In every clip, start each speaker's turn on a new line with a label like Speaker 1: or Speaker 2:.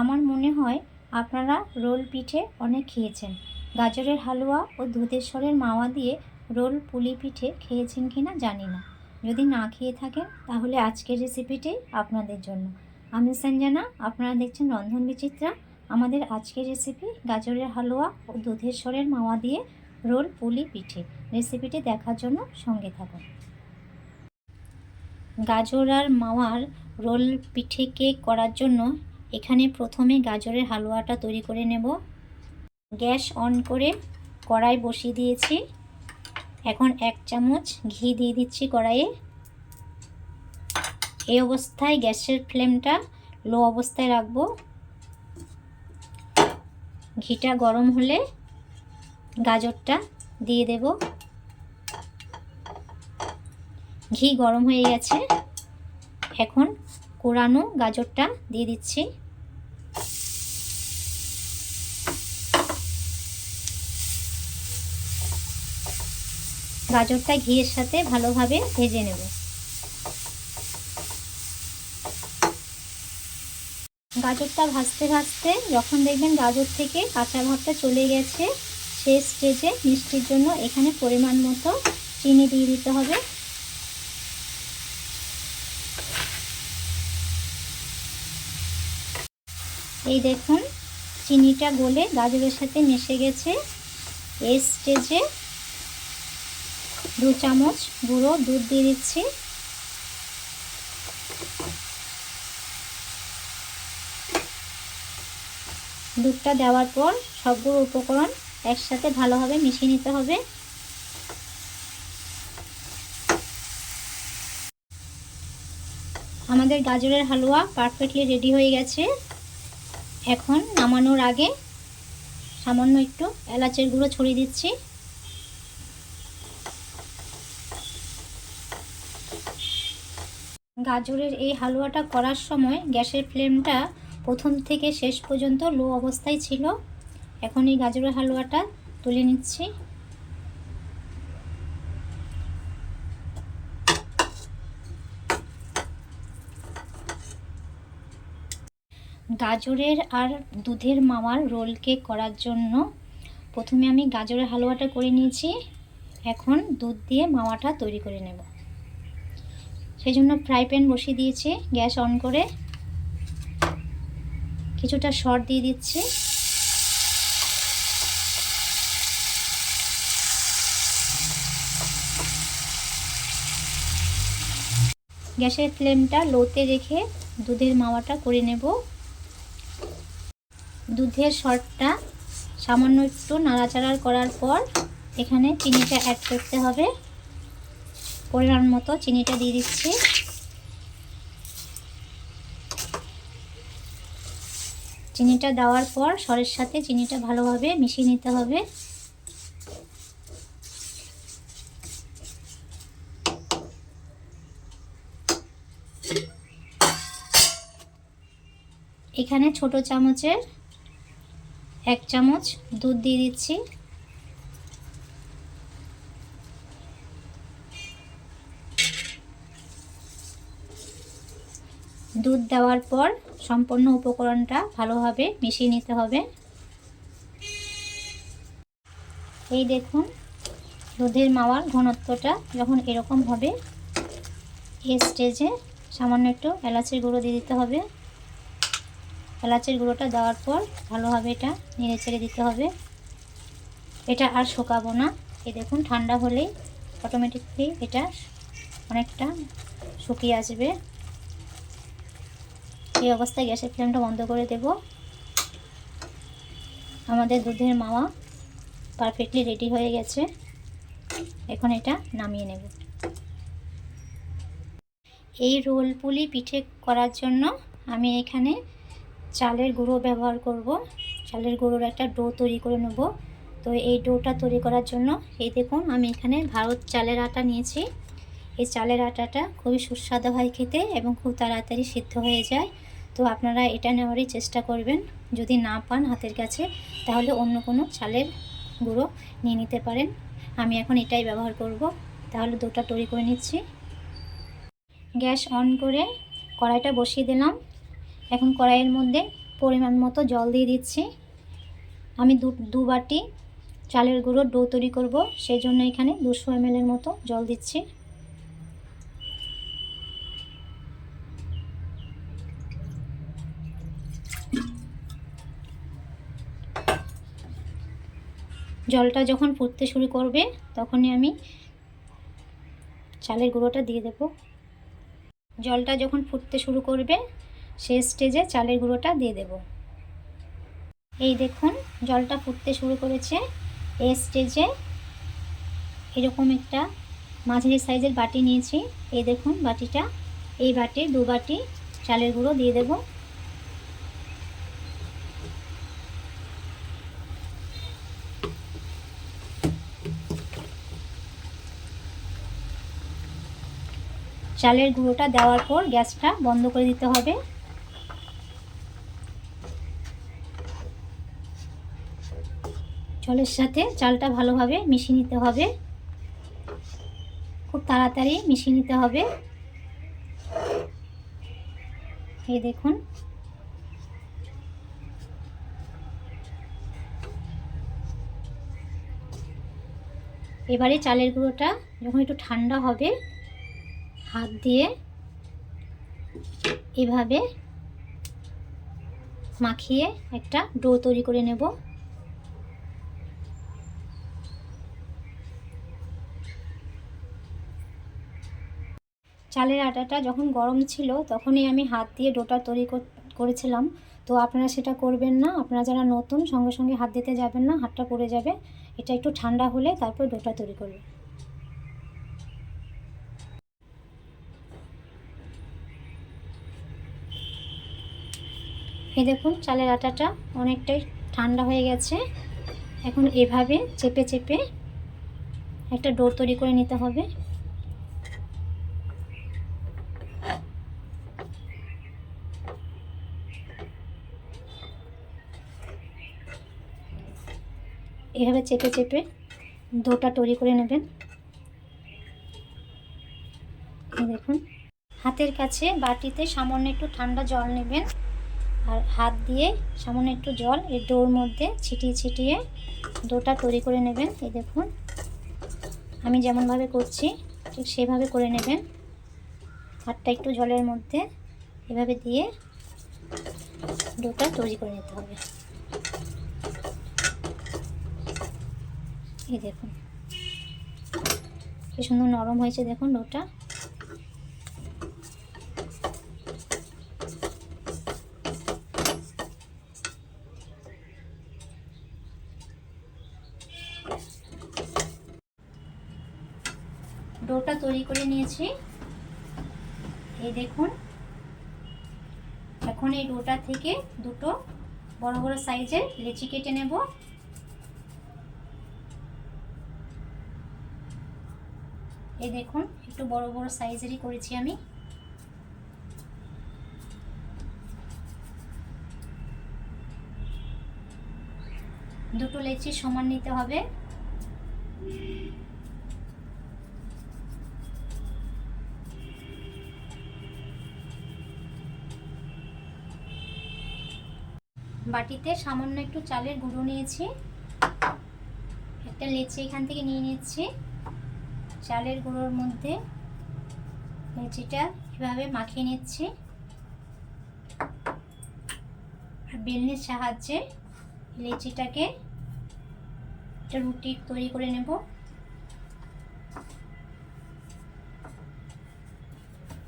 Speaker 1: আমার মনে হয় আপনারা রোল পিঠে অনেক খেয়েছেন। গাজরের হালুয়া ও দুধেশ্বরের মাওয়া দিয়ে রোল পুলি পিঠে খেয়েছেন কি না জানি না। যদি না খেয়ে থাকেন তাহলে আজকের রেসিপিটি আপনাদের জন্য। আমি সঞ্জনা, আপনারা দেখছেন রন্ধন বিচিত্রা। আমাদের আজকের রেসিপি গাজরের হালুয়া ও দুধেশ্বরের মাওয়া দিয়ে রোল পুলি পিঠে। রেসিপিটি দেখার জন্য সঙ্গে থাকুন। গাজর আর মাওয়ার রোল পিঠে কেক করার জন্য এখানে প্রথমে গাজরের হালুয়াটা তৈরি করে নেব। গ্যাস অন করে কড়াই বসিয়ে দিয়েছি। এখন 1 চামচ ঘি দিয়ে দিচ্ছি কড়াইয়ে। এই অবস্থায় গ্যাসের ফ্লেমটা লো অবস্থায় রাখবো। ঘিটা গরম হলে গাজরটা দিয়ে দেব। ঘি গরম হয়ে গেছে, এখন কোরানো গাজরটা দিয়ে দিচ্ছি। গাজরটা ঘিয়ের সাথে ভালোভাবে ভেজে নেব। গাজরটা ভাজতে ভাজতে যখন দেখবেন গাজর থেকে কাঁচা ভাবটা চলে গেছে, সেই স্টেজে মিষ্টির জন্য এখানে পরিমাণ মতো চিনি দিয়ে দিতে হবে। এই দেখুন চিনিটা গলে গাজরের সাথে মিশে গেছে। এই স্টেজে 2 চামচ গুঁড়ো দুধ দিয়ে দিচ্ছি। দুধটা দেওয়ার পর সবগুলো উপকরণ একসাথে ভালোভাবে মিশিয়ে নিতে হবে। আমাদের গাজরের হালুয়া পারফেক্টলি রেডি হয়ে গেছে। এখন নামানোর আগে সামান্য একটু এলাচের গুঁড়ো ছড়িয়ে দিচ্ছি। গাজরের এই হালুয়াটা করার সময় গ্যাসের ফ্লেমটা প্রথম থেকে শেষ পর্যন্ত লো অবস্থায় ছিল। এখন এই গাজরের হালুয়াটা তুলে নিচ্ছি। গাজরের আর দুধের মাওয়ার রোল কেক করার জন্য প্রথমে আমি গাজরের হালুয়াটা করে নিয়েছি। এখন দুধ দিয়ে মাওয়াটা তৈরি করে নেব। সেই জন্য ফ্রাই প্যান বসিয়ে দিয়েছি। গ্যাস অন করে কিছুটা সর দিয়ে দিচ্ছি। গ্যাসের ফ্লেমটা লোতে রেখে দুধের মাওয়াটা করে নেব। দুধের সরটা সামান্য একটু নাড়াচাড়া করার পর এখানে চিনিটা অ্যাড করতে হবে। পরিমাণ মতো চিনিটা দিয়ে দিচ্ছি। চিনিটা দেওয়ার পর সরের সাথে চিনিটা ভালোভাবে মিশিয়ে নিতে হবে। এখানে ছোট চামচের 1 চামচ দুধ দিয়ে দিচ্ছি। দুধ দেওয়ার পর সম্পূর্ণ উপকরণটা ভালোভাবে মিশিয়ে নিতে হবে। এই দেখুন দুধের মাওয়ার ঘনত্বটা যখন এরকম হবে, এই স্টেজে সামান্য একটু এলাচের গুঁড়ো দিয়ে দিতে হবে। এলাচের গুঁড়োটা দেওয়ার পর ভালোভাবে এটা নেড়ে চেড়ে দিতে হবে। এটা আর শুকাবো না। এই দেখুন ঠান্ডা হলেই অটোমেটিকলি এটা অনেকটা শুকিয়ে আসবে। এই অবস্থায় গ্যাসের ফ্লেমটা বন্ধ করে দেব। আমাদের দুধের মাওয়া পারফেক্টলি রেডি হয়ে গেছে। এখন এটা নামিয়ে নেব। এই রোল পুলি পিঠে করার জন্য আমি এখানে চালের গুঁড়ো ব্যবহার করব। চালের গুঁড়োর একটা ডো তৈরি করে নেব। তো এই ডোটা তৈরি করার জন্য এই দেখুন আমি এখানে ভারত চালের আটা নিয়েছি। এই চালের আটাটা খুবই সুস্বাদু হয় খেতে এবং খুব তাড়াতাড়ি সিদ্ধ হয়ে যায়। তো আপনারা এটা নেওয়ারই চেষ্টা করবেন। যদি না পান হাতের কাছে তাহলে অন্য কোনো চালের গুঁড়ো নিয়ে নিতে পারেন। আমি এখন এটাই ব্যবহার করব। তাহলে ডোটা তৈরি করে নিচ্ছি। গ্যাস অন করে কড়াইটা বসিয়ে দিলাম। এখন কড়াইয়ের মধ্যে পরিমাণ মতো জল দিয়ে দিচ্ছি। আমি দু বাটি চালের গুঁড়োর ডো তৈরি করব, সেই জন্য এখানে 200 ml মতো জল দিচ্ছি। জলটা যখন ফুটতে শুরু করবে তখনই আমি চালের গুঁড়োটা দিয়ে দেব। জলটা যখন ফুটতে শুরু করবে সেই স্টেজে চালের গুঁড়োটা দিয়ে দেব। এই দেখুন জলটা ফুটতে শুরু করেছে। এই স্টেজে এরকম একটা মাঝারি সাইজের বাটি নিয়েছি। এই দেখুন বাটিটা, এই বাটির 2 বাটি চালের গুঁড়ো দিয়ে দেব। চালের গুঁড়োটা দেওয়ার পর গ্যাসটা বন্ধ করে দিতে হবে। জলের সাথে চালটা ভালোভাবে মিশিয়ে নিতে হবে, খুব তাড়াতাড়ি মিশিয়ে নিতে হবে। এই দেখুন এবারে চালের গুঁড়োটা যখন একটু ঠান্ডা হবে হাত দিয়ে এভাবে মাখিয়ে একটা ডো তৈরি করে নেব। চালের আটাটা যখন গরম ছিল তখনই আমি হাত দিয়ে ডোটা তৈরি করেছিলাম, তো আপনারা সেটা করবেন না। আপনারা যারা নতুন সঙ্গে সঙ্গে হাত দিতে যাবেন না, হাতটা পড়ে যাবে। এটা একটু ঠান্ডা হলে তারপর ডোটা তৈরি করবে। এই দেখুন চালের আটাটা অনেকটাই ঠান্ডা হয়ে গেছে। এখন এভাবে চেপে চেপে একটা ডো তৈরি করে নিতে হবে। এভাবে চেপে চেপে ডোটা তৈরি করে নেবেন। দেখুন হাতের কাছে বাটিতে সামান্য একটু ঠান্ডা জল নেবেন আর হাত দিয়ে সামান্য একটু জল এই ডোর মধ্যে ছিটিয়ে ছিটিয়ে ডোটা তৈরি করে নেবেন। এই দেখুন আমি যেমনভাবে করছি ঠিক সেভাবে করে নেবেন। হাতটা একটু জলের মধ্যে এভাবে দিয়ে ডোটা তৈরি করে নিতে হবে। এই দেখুন কি সুন্দর নরম হয়েছে দেখুন ডোটা। ডোটা তৈরি করে নিয়েছি। এই দেখুন এখন এই ডোটা থেকে দুটো বড় বড় সাইজের লেচি কেটে নেব। এই দেখুন একটু বড় বড় সাইজেরই করেছি আমি। দুটো লেচি সমান নিতে হবে। বাটিতে সামান্য একটু চালের গুঁড়ো নিয়েছি, একটা লেচি এখান থেকে নিয়ে নিচ্ছি। চালের গুঁড়োর মধ্যে লেচিটা এভাবে মাখিয়ে নিচ্ছি আর বেলনির সাহায্যে লেচিটাকে একটা রুটি তৈরি করে নেব।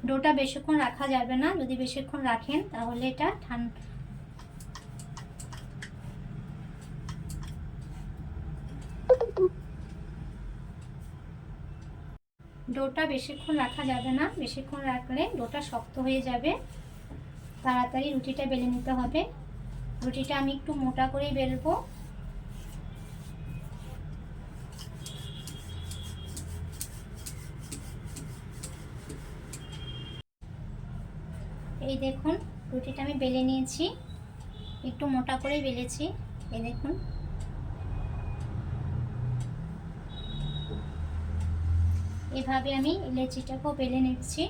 Speaker 1: ডোটা বেশিক্ষণ রাখা যাবে না, যদি বেশিক্ষণ রাখেন তাহলে এটা ডোটা বেশিক্ষণ রাখা যাবে না, বেশিক্ষণ রাখলে ডোটা শক্ত হয়ে যাবে। তাড়াতাড়ি রুটিটা বেলে নিতে হবে। রুটিটা আমি একটু মোটা করেই বেলবো। এই দেখুন রুটিটা আমি বেলে নিয়েছি, একটু মোটা করেই বেলেছি। এই দেখুন এভাবে আমি লেচিটাকেও বেলে নিচ্ছি।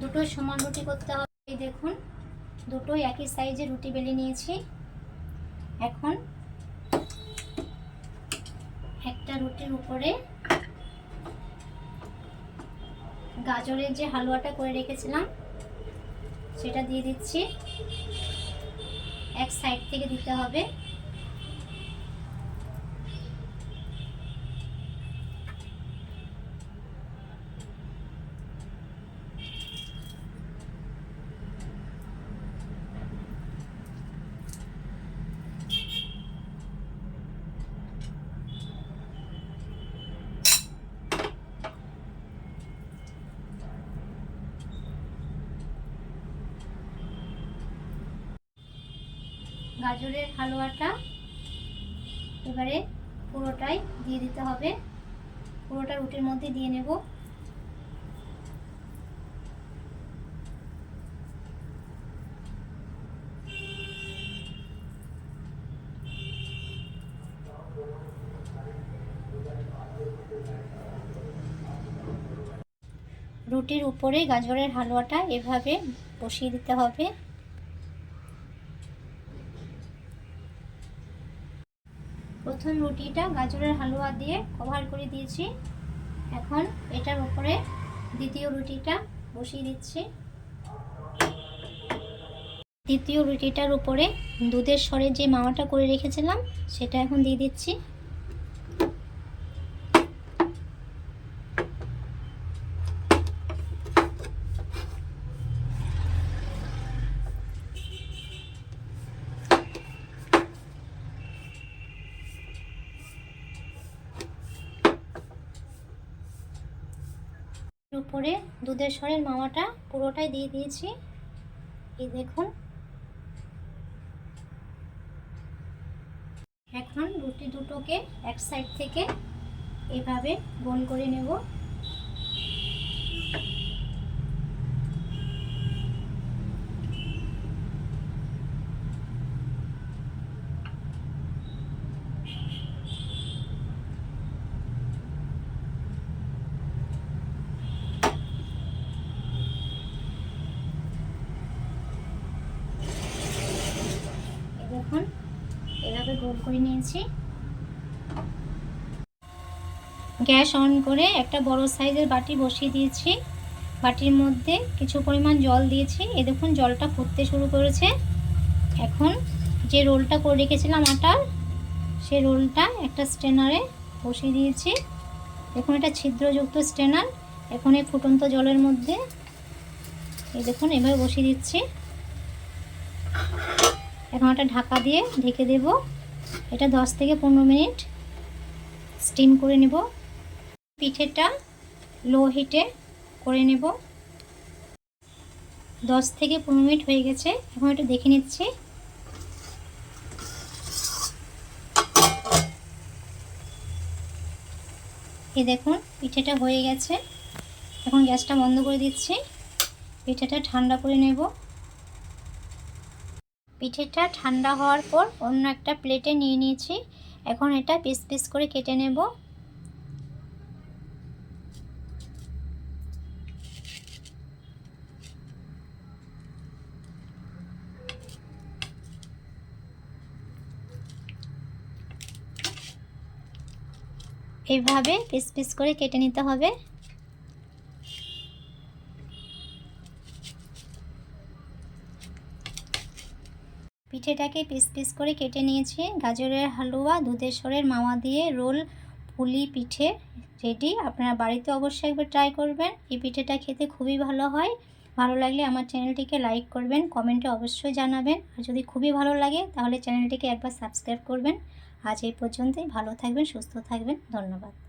Speaker 1: দুটো সমান রুটি করতে হবে। এই দেখুন দুটোই একই সাইজে রুটি বেলে নিয়েছি। এখন একটা রুটির উপরে গাজরের যে হালুয়াটা করে রেখেছিলাম সেটা দিয়ে দিচ্ছি। এক সাইড থেকে দিতে হবে। গাজরের হালুয়াটা এবারে পুরোটাই দিয়ে দিতে হবে। পুরোটা রুটির মধ্যে দিয়ে নেব। রুটির উপরে গাজরের হালুয়াটা এভাবে বসিয়ে দিতে হবে। প্রথম রুটিটা গাজরের হালুয়া দিয়ে কভার করে দিয়েছি। এখন এটার উপরে দ্বিতীয় রুটিটা বসিয়ে দিচ্ছি। দ্বিতীয় রুটিটার উপরে দুধের সরের যে মাওয়াটা করে রেখেছিলাম সেটা এখন দিয়ে দিচ্ছি। উপরে দুধের সরের মাওয়াটা পুরোটাই দিয়ে দিয়েছি। এই দেখুন। এখন রুটি দুটোকে এক সাইড থেকে এভাবে গোল করে নেব। দেখুন এভাবে গোল করে নিয়েছি। গ্যাস অন করে একটা বড় সাইজের বাটি বসিয়ে দিয়েছি। বাটির মধ্যে কিছু পরিমাণ জল দিয়েছি। এই দেখুন জলটা ফুটতে শুরু করেছে। এখন যে রোলটা করে রেখেছিলাম আটার, সেই রোলটা একটা স্ট্রেনারে বসিয়ে দিয়েছি। দেখুন এটা ছিদ্রযুক্ত স্ট্রেনার। এখন এই ফুটন্ত জলের মধ্যে এই দেখুন এভাবে বসিয়ে দিচ্ছি। এখন একটা ঢাকা দিয়ে ঢেকে দেব। এটা 10 থেকে 15 মিনিট স্টিম করে নেব। পিঠেটা লো হিটে করে নেব। 10 থেকে 15 মিনিট হয়ে গেছে। এখন একটু দেখে নিচ্ছি। এই দেখুন পিঠেটা হয়ে গেছে। এখন গ্যাসটা বন্ধ করে দিচ্ছি। পিঠেটা ঠান্ডা করে নেব। পিঠেটা ঠান্ডা হওয়ার পর অন্য একটা প্লেটে নিয়ে নিয়েছি। এখন এটা পিস পিস করে কেটে নেব। এইভাবে পিস পিস করে কেটে নিতে হবে। পিঠেটাকে পিস পিস করে কেটে নিয়েছি। গাজরের হালুয়া দুধের সরের মাওয়া দিয়ে রোল পুলি পিঠে রেডি। আপনারা বাড়িতে অবশ্যই একবার ট্রাই করবেন। এই পিঠেটা খেতে খুবই ভালো হয়। ভালো লাগলে আমার চ্যানেলটিকে লাইক করবেন, কমেন্টে অবশ্যই জানাবেন। আর যদি খুবই ভালো লাগে তাহলে চ্যানেলটিকে একবার সাবস্ক্রাইব করবেন। আজ এই পর্যন্তই। ভালো থাকবেন, সুস্থ থাকবেন। ধন্যবাদ।